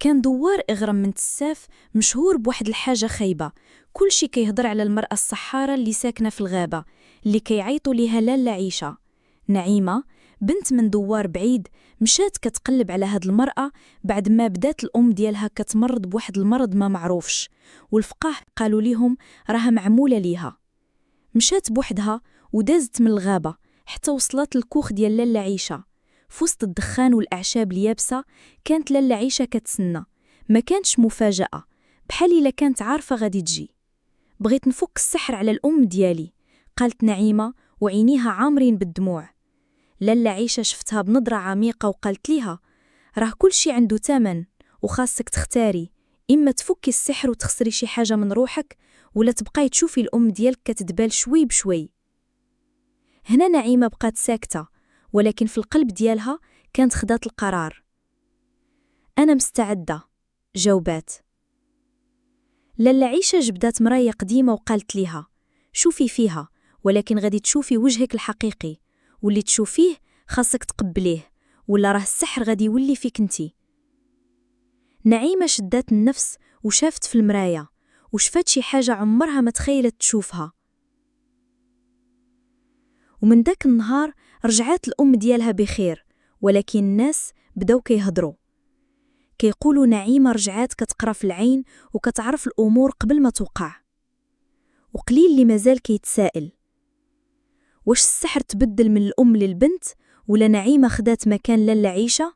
كان دوار إغرم من تساف مشهور بواحد الحاجة خايبة، كلشي كيهضر على المرأة الصحارة اللي ساكنة في الغابة اللي كيعيطوا ليها لالا عيشة. نعيمة بنت من دوار بعيد مشات كتقلب على هاد المرأة بعد ما بدات الأم ديالها كتمرض بواحد المرض ما معروفش، والفقاح قالوا ليهم راها معمولة ليها. مشات بوحدها ودازت من الغابة حتى وصلت الكوخ ديال لالا عيشة. في وسط الدخان والأعشاب اليابسة كانت لالا عيشة كتسنى، ما كانتش مفاجأة، بحال إلا كانت عارفة غادي تجي. بغيت نفك السحر على الأم ديالي، قالت نعيمة وعينيها عامرين بالدموع. لالا عيشة شفتها بنظرة عميقة وقالت ليها راه كلشي عنده تمن، وخاصك تختاري، إما تفكي السحر وتخسري شي حاجة من روحك، ولا تبقاي تشوفي الأم ديالك كتدبال شوي بشوي. هنا نعيمة بقات ساكتة، ولكن في القلب ديالها كانت خدات القرار. أنا مستعدة، جاوبات. لالا عيشة جبدات مراية قديمة وقالت ليها شوفي فيها، ولكن غادي تشوفي وجهك الحقيقي، واللي تشوفيه خاصك تقبليه، ولا راه السحر غادي يولي فيك انتي. نعيمة شدات النفس وشافت في المراية، وشفات شي حاجة عمرها ما تخيلت تشوفها. ومن داك النهار رجعات الأم ديالها بخير، ولكن الناس بداو كيهضروا، كيقولوا نعيمة رجعات كتقرا في العين وكتعرف الأمور قبل ما توقع. وقليل اللي مازال كيتسائل، واش السحر تبدل من الأم للبنت، ولا نعيمة خدات مكان لالا عيشة؟